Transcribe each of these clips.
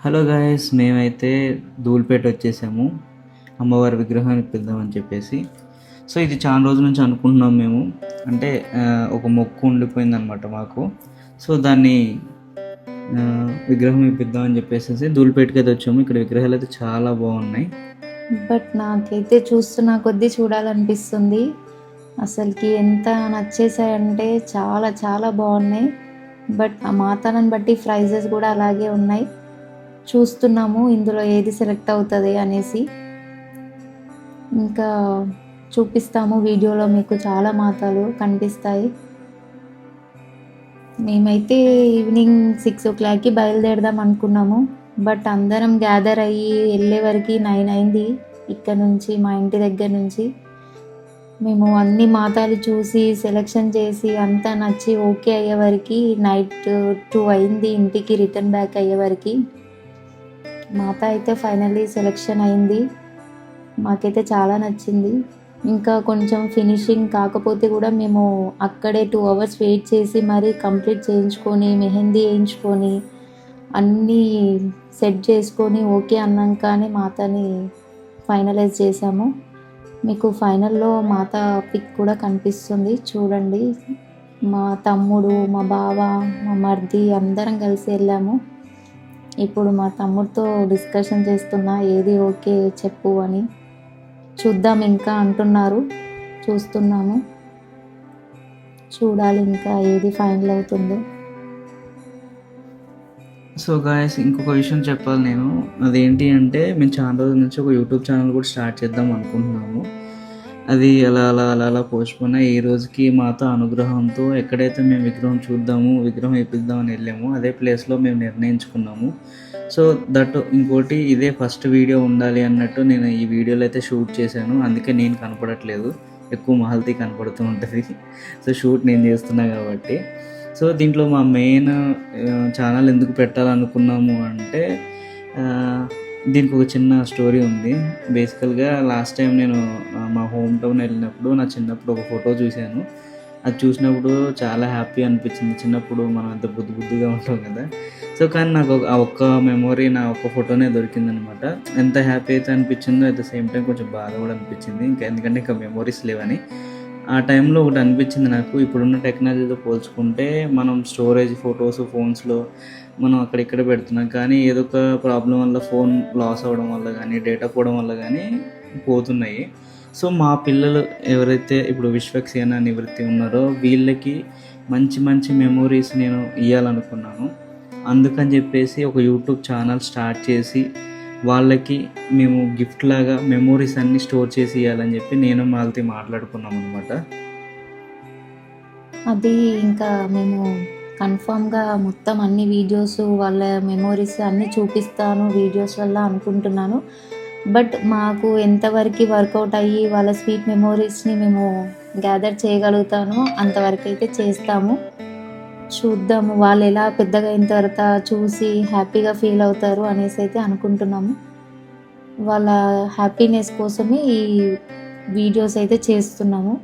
Hello guys, మేమైతే ధూళిపేట వచ్చేసాము అమ్మవారి విగ్రహాన్ని ఇప్పిద్దామని చెప్పేసి. సో ఇది చాలా రోజుల నుంచి అనుకుంటున్నాం మేము. అంటే ఒక మొక్కు ఉండిపోయిందనమాట మాకు. సో దాన్ని విగ్రహం ఇప్పిద్దామని చెప్పేసి ధూళిపేటకి అయితే వచ్చాము. ఇక్కడ విగ్రహాలు అయితే చాలా బాగున్నాయి. బట్ నాకైతే చూస్తున్న కొద్దీ చూడాలనిపిస్తుంది. అసలుకి ఎంత నచ్చేసాయంటే చాలా చాలా బాగున్నాయి. బట్ ఆ మాతాలను బట్టి ప్రైజెస్ కూడా అలాగే ఉన్నాయి. చూస్తున్నాము ఇందులో ఏది సెలెక్ట్ అవుతుంది అనేసి. ఇంకా చూపిస్తాము వీడియోలో, మీకు చాలా మాతాలు కనిపిస్తాయి. మేమైతే ఈవినింగ్ 6 o'clockకి బయలుదేరదాం అనుకున్నాము. బట్ అందరం గ్యాదర్ అయ్యి వెళ్ళే వరకు 9 అయింది. ఇక్కడ నుంచి మా ఇంటి దగ్గర నుంచి మేము అన్ని మాతాలు చూసి సెలెక్షన్ చేసి అంతా నచ్చి ఓకే అయ్యే వరకు నైట్ 2 అయింది. ఇంటికి రిటర్న్ బ్యాక్ అయ్యే వరకు మాత అయితే ఫైనల్లీ సెలెక్షన్ అయింది. మాకైతే చాలా నచ్చింది. ఇంకా కొంచెం ఫినిషింగ్ కాకపోతే కూడా మేము అక్కడే 2 hours వెయిట్ చేసి మరీ కంప్లీట్ చేయించుకొని మెహందీ వేయించుకొని అన్నీ సెట్ చేసుకొని ఓకే అన్నాకనే మాతని ఫైనలైజ్ చేసాము. మీకు ఫైనల్లో మాత పిక్ కూడా కనిపిస్తుంది, చూడండి. మా తమ్ముడు, మా బావ, మా మర్ది అందరం కలిసి వెళ్ళాము. ఇప్పుడు మా తమ్ముడితో డిస్కషన్ చేస్తున్నా ఏది ఓకే చెప్పు అని. చూద్దాం ఇంకా అంటున్నారు, చూస్తున్నాము. చూడాలి ఇంకా ఏది ఫైనల్ అవుతుందో. సో గాయస్, ఇంకొక విషయం చెప్పాలి నేను. అదేంటి అంటే, మేము చాలా రోజుల నుంచి ఒక యూట్యూబ్ ఛానల్ కూడా స్టార్ట్ చేద్దాం అనుకుంటున్నాము. అది అలా పోస్ట్పోన్ అయ్యి ఈ రోజుకి మాత అనుగ్రహంతో ఎక్కడైతే మేము విగ్రహం చూద్దాము, విగ్రహం వేపిద్దామని వెళ్ళాము, అదే ప్లేస్లో మేము నిర్ణయించుకున్నాము. సో దట్ ఇంకోటి, ఇదే ఫస్ట్ వీడియో ఉండాలి అన్నట్టు నేను ఈ వీడియోలో అయితే షూట్ చేశాను. అందుకే నేను కనపడట్లేదు, ఎక్కువ మహల్తీ కనపడుతూ ఉంటుంది. సో షూట్ నేను చేస్తున్నా కాబట్టి. సో దీంట్లో మా మెయిన్ ఛానల్ ఎందుకు పెట్టాలనుకున్నాము అంటే, దీనికి ఒక చిన్న స్టోరీ ఉంది. బేసికల్గా లాస్ట్ టైం నేను మా హోమ్ టౌన్ వెళ్ళినప్పుడు నా చిన్నప్పుడు ఒక ఫోటో చూశాను. అది చూసినప్పుడు చాలా హ్యాపీ అనిపించింది. చిన్నప్పుడు మనం అంత బుద్ధిగా ఉంటాం కదా. సో కానీ నాకు ఆ ఒక్క మెమొరీ, నా ఒక్క ఫోటోనే దొరికిందనమాట. ఎంత హ్యాపీ అయితే అనిపించిందో, అట్ ద సేమ్ టైం కొంచెం బాధ కూడా అనిపించింది. ఎందుకంటే ఇంకా మెమొరీస్ లేవని. ఆ టైంలో ఒకటి అనిపించింది నాకు, ఇప్పుడున్న టెక్నాలజీతో పోల్చుకుంటే మనం స్టోరేజ్ ఫొటోస్ ఫోన్స్లో మనం అక్కడిక్కడ పెడుతున్నాం. కానీ ఏదో ఒక ప్రాబ్లం వల్ల ఫోన్ లాస్ అవ్వడం వల్ల కానీ, డేటా పోవడం వల్ల కానీ పోతున్నాయి. సో మా పిల్లలు ఎవరైతే ఇప్పుడు విశ్వక్సేన నివృత్తి ఉన్నారో వీళ్ళకి మంచి మంచి మెమొరీస్ నేను ఇవ్వాలనుకున్నాను. అందుకని చెప్పేసి ఒక యూట్యూబ్ ఛానల్ స్టార్ట్ చేసి వాళ్ళకి మేము గిఫ్ట్ లాగా మెమోరీస్ అన్నీ స్టోర్ చేసి ఇవ్వాలని చెప్పి నేను వాళ్ళతో మాట్లాడుకున్నాం అనమాట. అది ఇంకా మేము కన్ఫామ్గా మొత్తం అన్ని వీడియోస్, వాళ్ళ మెమోరీస్ అన్నీ చూపిస్తాను వీడియోస్ వల్ల అనుకుంటున్నాను. బట్ మాకు ఎంతవరకు వర్కౌట్ అయ్యి వాళ్ళ స్వీట్ మెమోరీస్ని మేము గ్యాదర్ చేయగలుగుతానో అంతవరకు అయితే చేస్తాము. చూద్దాము వాళ్ళు ఎలా పెద్దగా అయిన తర్వాత చూసి హ్యాపీగా ఫీల్ అవుతారు అనేసి అయితే అనుకుంటున్నాము. వాళ్ళ హ్యాపీనెస్ కోసమే ఈ వీడియోస్ అయితే చేస్తున్నాము.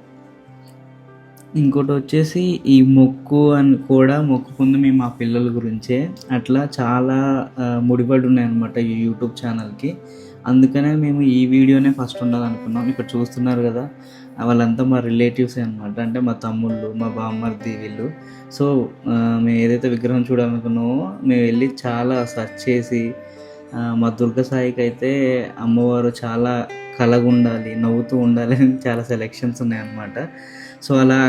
ఇంకోటి వచ్చేసి, ఈ మొక్కు అని కూడా మొక్కుకుంది మేము మా పిల్లల గురించే. అట్లా చాలా ముడిపడి ఉన్నాయన్నమాట ఈ యూట్యూబ్ ఛానల్కి. అందుకనే మేము ఈ వీడియోనే ఫస్ట్ ఉండాలనుకున్నాం. ఇక్కడ చూస్తున్నారు కదా, వాళ్ళంతా మా రిలేటివ్సే అనమాట. అంటే మా తమ్ముళ్ళు, మా బామ్మర్ది వీళ్ళు. సో మేము ఏదైతే విగ్రహం చూడాలనుకున్నామో మేము వెళ్ళి చాలా సెర్చ్ చేసి, మా దుర్గసాయికి అయితే అమ్మవారు చాలా కళగా ఉండాలి, నవ్వుతూ ఉండాలి అని చాలా సెలెక్షన్స్ ఉన్నాయన్నమాట. సో అలా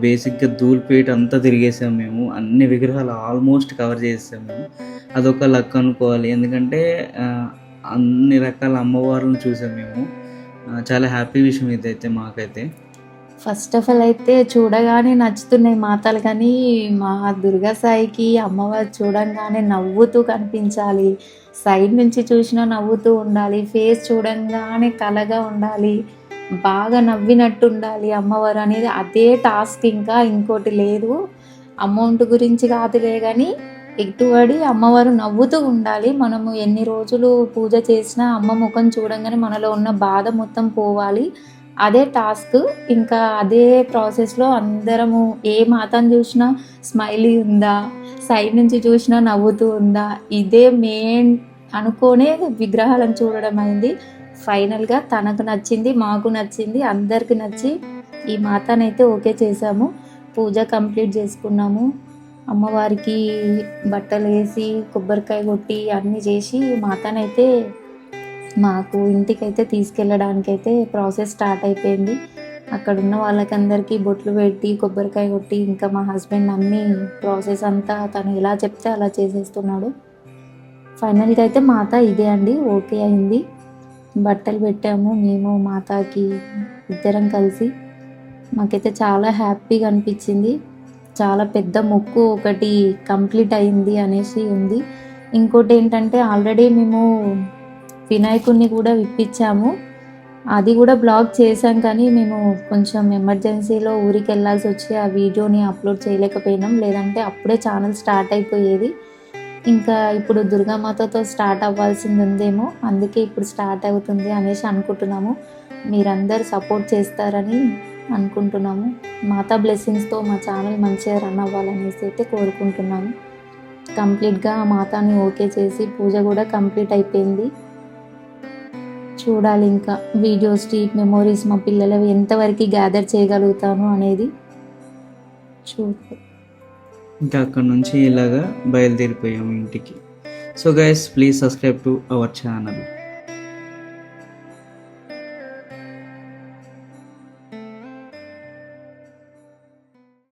బేసిక్గా ధూళిపేట అంతా తిరిగేసాం మేము. అన్ని విగ్రహాలు ఆల్మోస్ట్ కవర్ చేసాం మేము. అదొక లక్ అనుకోవాలి, ఎందుకంటే అన్ని రకాల అమ్మవార్లను చూసాం మేము. చాలా హ్యాపీ విషయం ఇదైతే మాకైతే. ఫస్ట్ ఆఫ్ ఆల్ అయితే చూడగానే నచ్చుతున్నాయి మాతలు, కానీ మా దుర్గా సాయికి అమ్మవారు చూడంగానే నవ్వుతూ కనిపించాలి, సైడ్ నుంచి చూసినా నవ్వుతూ ఉండాలి, ఫేస్ చూడంగానే కళగా ఉండాలి, బాగా నవ్వినట్టు ఉండాలి అమ్మవారు అనేది. అదే టాస్క్, ఇంకా ఇంకోటి లేదు. అమౌంట్ గురించి కాదులే కానీ ఎటుబడి అమ్మవారు నవ్వుతూ ఉండాలి. మనము ఎన్ని రోజులు పూజ చేసినా అమ్మ ముఖం చూడంగానే మనలో ఉన్న బాధ మొత్తం పోవాలి. అదే టాస్క్. ఇంకా అదే ప్రాసెస్లో అందరము ఏ మాతను చూసినా స్మైలీ ఉందా, సైడ్ నుంచి చూసినా నవ్వుతూ ఉందా, ఇదే మెయిన్ అనుకోనే విగ్రహాలను చూడడం అయింది. ఫైనల్గా తనకు నచ్చింది, మాకు నచ్చింది, అందరికి నచ్చి ఈ మాతనైతే ఓకే చేసాము. పూజ కంప్లీట్ చేసుకున్నాము. అమ్మవారికి బట్టలు వేసి కొబ్బరికాయ కొట్టి అన్నీ చేసి మాతనైతే మాకు ఇంటికైతే తీసుకెళ్ళడానికైతే ప్రాసెస్ స్టార్ట్ అయిపోయింది. అక్కడ ఉన్న వాళ్ళకందరికీ బొట్లు పెట్టి కొబ్బరికాయ కొట్టి ఇంకా మా హస్బెండ్ అన్నీ ప్రాసెస్ అంతా తను ఎలా చెప్తే అలా చేసేస్తున్నాడు. ఫైనల్గా అయితే మాత ఇదే అండి ఓకే అయింది. బట్టలు పెట్టాము మేము మాతాకి ఇద్దరం కలిసి. మాకైతే చాలా హ్యాపీగా అనిపించింది. చాలా పెద్ద మొక్కు ఒకటి కంప్లీట్ అయింది అనేసి ఉంది. ఇంకోటి ఏంటంటే ఆల్రెడీ మేము వినాయకుడిని కూడా విప్పించాము. అది కూడా బ్లాగ్ చేశాం, కానీ మేము కొంచెం ఎమర్జెన్సీలో ఊరికి వెళ్ళాల్సి వచ్చి ఆ వీడియోని అప్లోడ్ చేయలేకపోయినాం. లేదంటే అప్పుడే ఛానల్ స్టార్ట్ అయిపోయేది. ఇంకా ఇప్పుడు దుర్గామాతతో స్టార్ట్ అవ్వాల్సింది ఉందేమో, అందుకే ఇప్పుడు స్టార్ట్ అవుతుంది అనేసి అనుకుంటున్నాము. మీరందరూ సపోర్ట్ చేస్తారని అనుకుంటున్నాము. మాతా బ్లెస్సింగ్స్తో మా ఛానల్ మంచిగా రన్ అవ్వాలనేసి అయితే కోరుకుంటున్నాము. కంప్లీట్గా మాతాని ఓకే చేసి పూజ కూడా కంప్లీట్ అయిపోయింది. చూడాలి ఇంకా వీడియోస్, డీప్ మెమోరీస్ మా పిల్లలవి ఎంతవరకు గ్యాదర్ చేయగలుగుతాను అనేది చూడాలి. ఇంకా అక్కడ నుంచి ఇలాగా బయలుదేరిపోయాము ఇంటికి. So guys, please subscribe to our channel.